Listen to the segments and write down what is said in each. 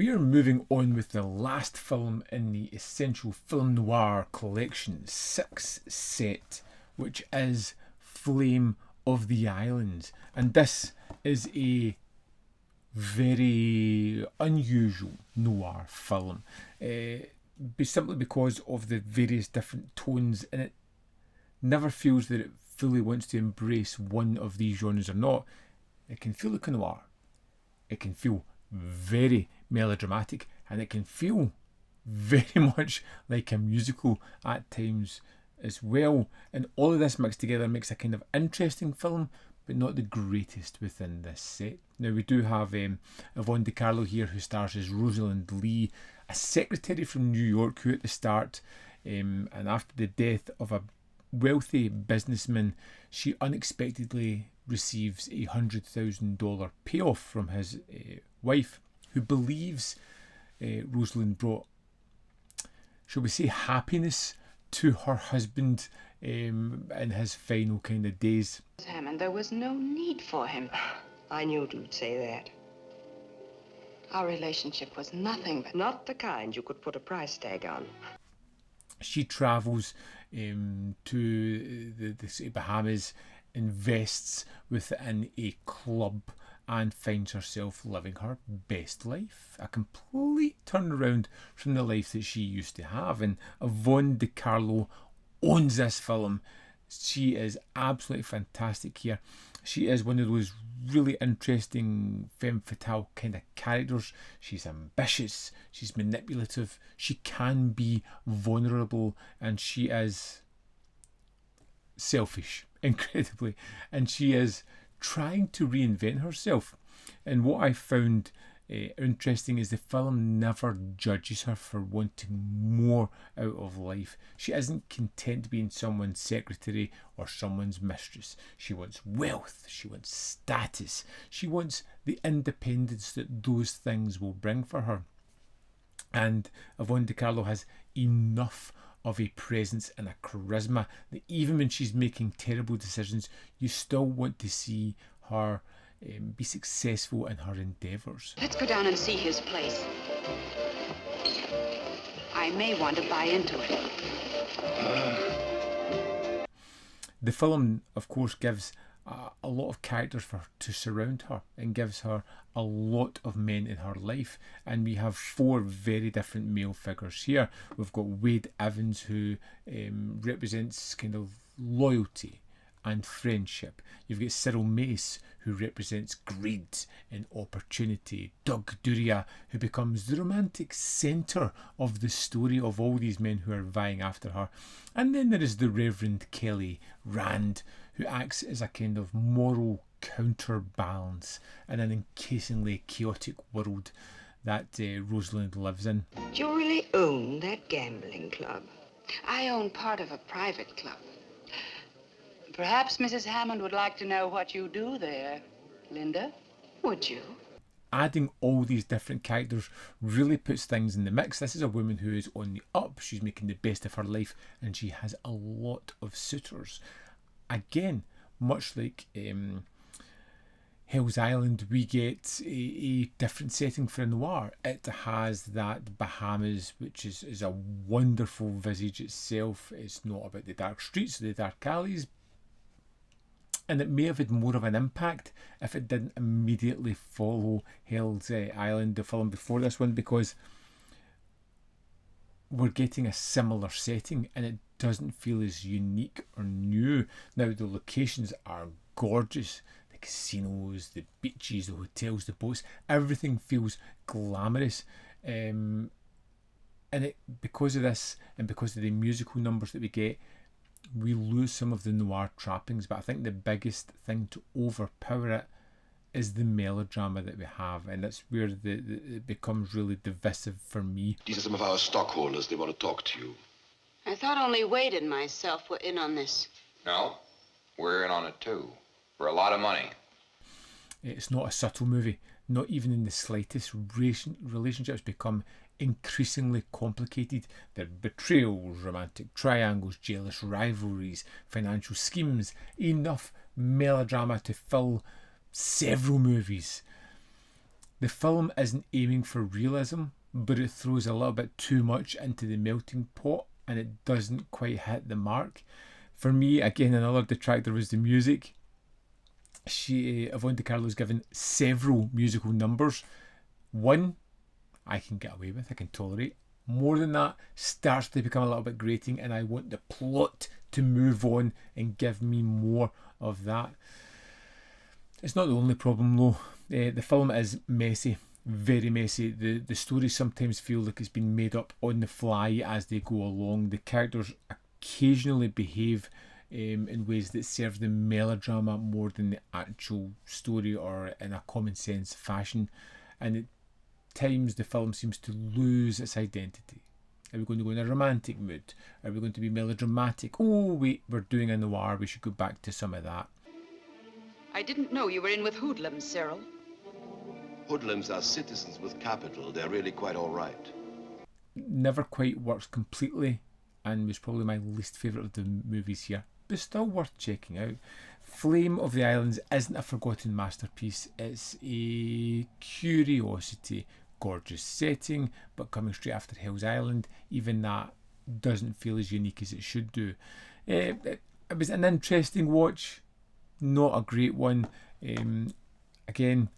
We are moving on with the last film in the Essential Film Noir Collection 6 set, which is Flame of the Islands. And this is a very unusual noir film, simply because of the various different tones, and it never feels that it fully wants to embrace one of these genres or not. It can feel like a noir, it can feel very melodramatic, and it can feel very much like a musical at times as well. And all of this mixed together makes a kind of interesting film, but not the greatest within this set. Now we do have Yvonne De Carlo here, who stars as Rosalind Dee, a secretary from New York who at the start, and after the death of a wealthy businessman, she unexpectedly receives a $100,000 payoff from his wife, who believes Rosalind brought, shall we say, happiness to her husband in his final kind of days. Hammond, there was no need for him. I knew you'd say that. Our relationship was nothing but... Not the kind you could put a price tag on. She travels to the Bahamas, invests within a club, and finds herself living her best life. A complete turnaround from the life that she used to have. And Yvonne De Carlo owns this film. She is absolutely fantastic here. She is one of those really interesting femme fatale kind of characters. She's ambitious, she's manipulative, she can be vulnerable, and she is selfish, incredibly, and she is trying to reinvent herself. And what I found interesting is the film never judges her for wanting more out of life. She isn't content being someone's secretary or someone's mistress. She wants wealth, she wants status, she wants the independence that those things will bring for her. And Yvonne De Carlo has enough of a presence and a charisma that even when she's making terrible decisions, you still want to see her be successful in her endeavours. Let's go down and see his place. I may want to buy into it. The film, of course, gives a lot of characters for her to surround her, and gives her a lot of men in her life. And we have 4 very different male figures here. We've got Wade Evans, who represents kind of loyalty and friendship. You've got Cyril Mace, who represents greed and opportunity. Doug Duria, who becomes the romantic centre of the story of all these men who are vying after her. And then there is the Reverend Kelly Rand, who acts as a kind of moral counterbalance in an increasingly chaotic world that Rosalind lives in. Do you really own that gambling club? I own part of a private club. Perhaps Mrs. Hammond would like to know what you do there, Linda. Would you? Adding all these different characters really puts things in the mix. This is a woman who is on the up. She's making the best of her life, and she has a lot of suitors. Again, much like Hell's Island, we get a different setting for a noir. It has that Bahamas, which is a wonderful visage itself. It's not about the dark streets or the dark alleys, and it may have had more of an impact if it didn't immediately follow Hell's Island, the film before this one, because we're getting a similar setting and it doesn't feel as unique or new. Now, the locations are gorgeous. The casinos, the beaches, the hotels, the boats, everything feels glamorous. And it, because of this and because of the musical numbers that we get, we lose some of the noir trappings, but I think the biggest thing to overpower it is the melodrama that we have, and that's where it becomes really divisive for me. These are some of our stockholders. They want to talk to you. I thought only Wade and myself were in on this. No, we're in on it too, for a lot of money. It's not a subtle movie, not even in the slightest. Relationships become increasingly complicated. There are betrayals, romantic triangles, jealous rivalries, financial schemes, enough melodrama to fill several movies. The film isn't aiming for realism, but it throws a little bit too much into the melting pot and it doesn't quite hit the mark. For me, again, another detractor was the music. Yvonne De Carlo is given several musical numbers. One, I can get away with, I can tolerate. More than that, starts to become a little bit grating, and I want the plot to move on and give me more of that. It's not the only problem though. The film is messy, very messy. The stories sometimes feel like it's been made up on the fly as they go along. The characters occasionally behave in ways that serve the melodrama more than the actual story or in a common sense fashion. And at times the film seems to lose its identity. Are we going to go in a romantic mood? Are we going to be melodramatic? Oh wait, we're doing a noir, we should go back to some of that. I didn't know you were in with hoodlums, Cyril. Hoodlums are citizens with capital. They're really quite all right. Never quite works completely and was probably my least favourite of the movies here, but still worth checking out. Flame of the Islands isn't a forgotten masterpiece. It's a curiosity. Gorgeous setting, but coming straight after Hell's Island, even that doesn't feel as unique as it should do. It was an interesting watch, not a great one. Again,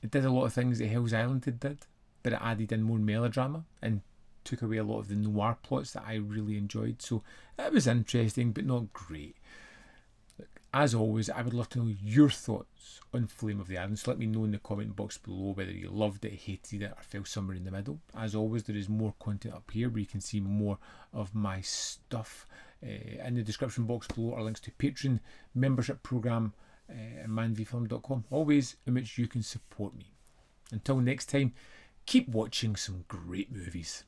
it did a lot of things that Hell's Island did, but it added in more melodrama and took away a lot of the noir plots that I really enjoyed. So it was interesting, but not great. As always, I would love to know your thoughts on Flame of the Islands. Let me know in the comment box below whether you loved it, hated it, or fell somewhere in the middle. As always, there is more content up here where you can see more of my stuff. In the description box below are links to Patreon, membership programme, and manvfilm.com, always in which you can support me. Until next time, keep watching some great movies.